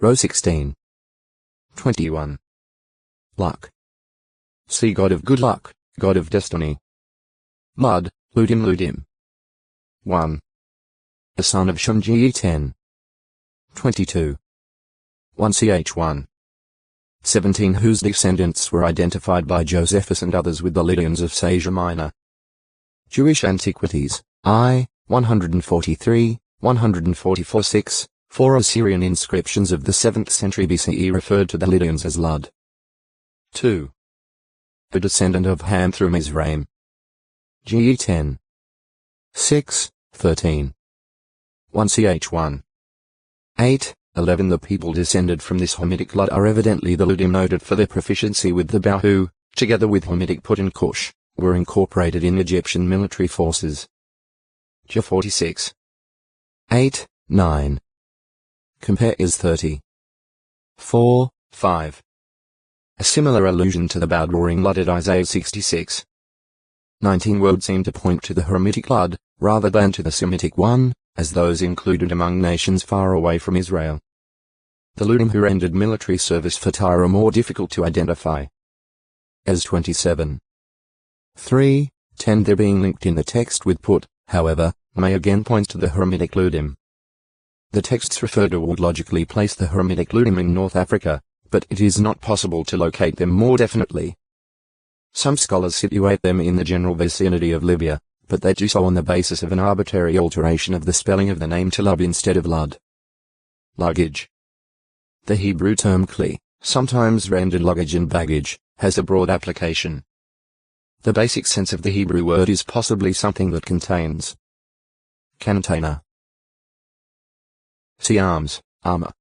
Row 16. 21. Luck. See God of good luck, God of destiny. Mud, Ludim Ludim. 1. The son of Shunji 10. 22. 1ch1. 17 whose descendants were identified by Josephus and others with the Lydians of Asia Minor. Jewish Antiquities, I, 143, 144-6, 4 Assyrian inscriptions of the 7th century BCE referred to the Lydians as Lud. 2. The descendant of Ham through Mizraim. GE 10. 6, 13. 1ch1. 8, 11 The people descended from this Hamitic Lud are evidently the Ludim noted for their proficiency with the bow who, together with Hamitic Put and Cush, were incorporated in Egyptian military forces. J 46. 8, 9. Compare is 30. 4, 5. A similar allusion to the bow-drawing Lud at Isaiah 66. 19 words seem to point to the Hamitic Lud, rather than to the Semitic one, as those included among nations far away from Israel. The Ludim who rendered military service for Tyre are more difficult to identify. As 27. 3, 10 Their being linked in the text with put, however, may again point to the Hamitic Ludim. The texts referred to would logically place the Hamitic Ludim in North Africa, but it is not possible to locate them more definitely. Some scholars situate them in the general vicinity of Libya, but they do so on the basis of an arbitrary alteration of the spelling of the name to Lub instead of Lud. Luggage. The Hebrew term kli, sometimes rendered luggage and baggage, has a broad application. The basic sense of the Hebrew word is possibly something that contains container. See arms, armor.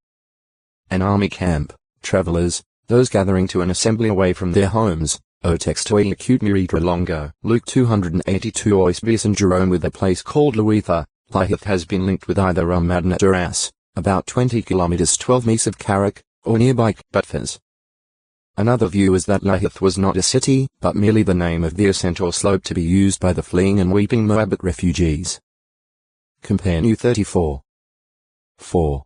An army camp, travelers, those gathering to an assembly away from their homes. O textoi acute miritra longo. Luke 282 Eusebius and Jerome with a place called Luitha, Lihith has been linked with either Madinat or As, about 20 kilometers 12 miles of Karak, or nearby Butfas. Another view is that Lihith was not a city, but merely the name of the ascent or slope to be used by the fleeing and weeping Moabite refugees. Compare New 34. 4.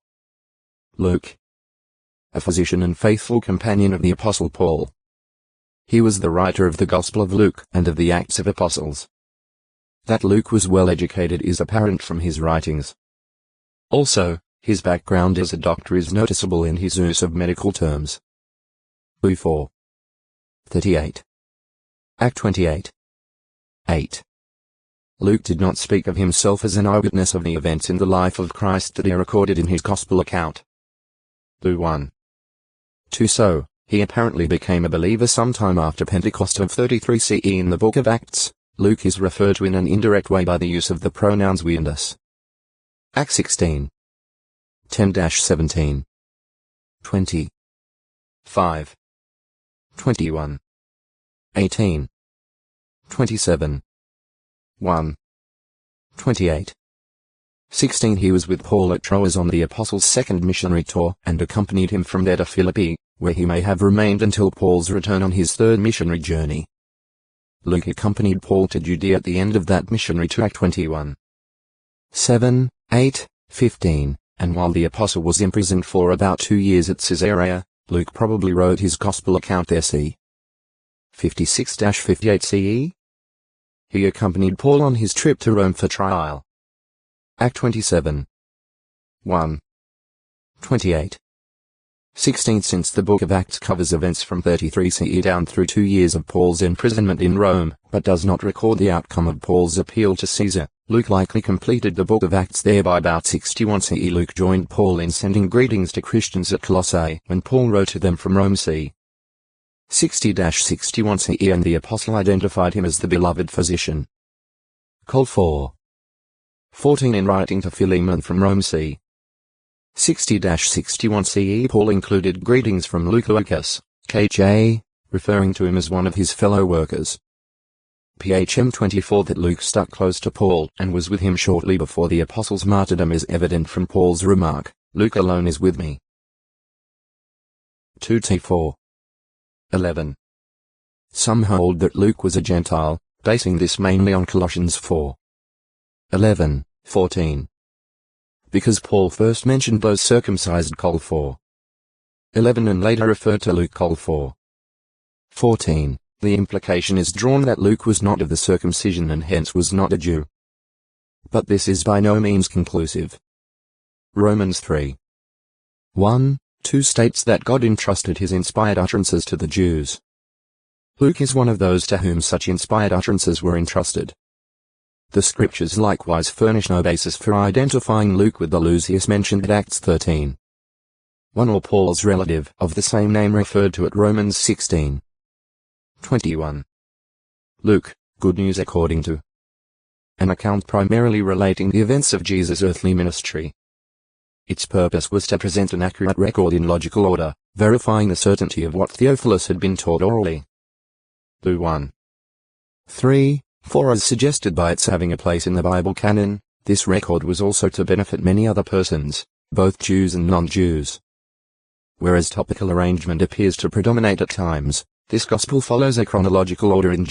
Luke. A physician and faithful companion of the Apostle Paul. He was the writer of the Gospel of Luke and of the Acts of Apostles. That Luke was well educated is apparent from his writings. Also, his background as a doctor is noticeable in his use of medical terms. 4. 38. Act 28. 8. Luke did not speak of himself as an eyewitness of the events in the life of Christ that are recorded in his Gospel account. 1. 2 So, he apparently became a believer sometime after Pentecost of 33 CE. In the book of Acts, Luke is referred to in an indirect way by the use of the pronouns we and us. Acts 16. 10-17. 20. 5. 21. 18. 27. 1. 28. 16 He was with Paul at Troas on the Apostles' second missionary tour and accompanied him from there to Philippi, where he may have remained until Paul's return on his third missionary journey. Luke accompanied Paul to Judea at the end of that missionary tour. Act 21. 7, 8, 15, and while the apostle was imprisoned for about 2 years at Caesarea, Luke probably wrote his gospel account there. C. 56-58 CE. He accompanied Paul on his trip to Rome for trial. Act 27. 1. 28. 16 Since the book of Acts covers events from 33 CE down through 2 years of Paul's imprisonment in Rome, but does not record the outcome of Paul's appeal to Caesar, Luke likely completed the book of Acts there by about 61 CE. Luke joined Paul in sending greetings to Christians at Colossae when Paul wrote to them from Rome. C. 60-61 CE and the apostle identified him as the beloved physician. Col 4. 14 In writing to Philemon from Rome. C. 60-61 CE Paul included greetings from Lucius, KJ, referring to him as one of his fellow workers. PHM 24 That Luke stuck close to Paul and was with him shortly before the apostle's martyrdom is evident from Paul's remark, Luke alone is with me. 2T4. 11. Some hold that Luke was a Gentile, basing this mainly on Colossians 4. 11, 14. Because Paul first mentioned those circumcised Col 4. 11 and later referred to Luke 4. 14. The implication is drawn that Luke was not of the circumcision and hence was not a Jew. But this is by no means conclusive. Romans 3. 1, 2 states that God entrusted his inspired utterances to the Jews. Luke is one of those to whom such inspired utterances were entrusted. The scriptures likewise furnish no basis for identifying Luke with the Lucius mentioned at Acts 13. 1 or Paul's relative of the same name referred to at Romans 16. 21. Luke, Good News according to. An account primarily relating the events of Jesus' earthly ministry. Its purpose was to present an accurate record in logical order, verifying the certainty of what Theophilus had been taught orally. Luke 1. 3, 4 as suggested by its having a place in the Bible canon, this record was also to benefit many other persons, both Jews and non-Jews. Whereas topical arrangement appears to predominate at times, this gospel follows a chronological order in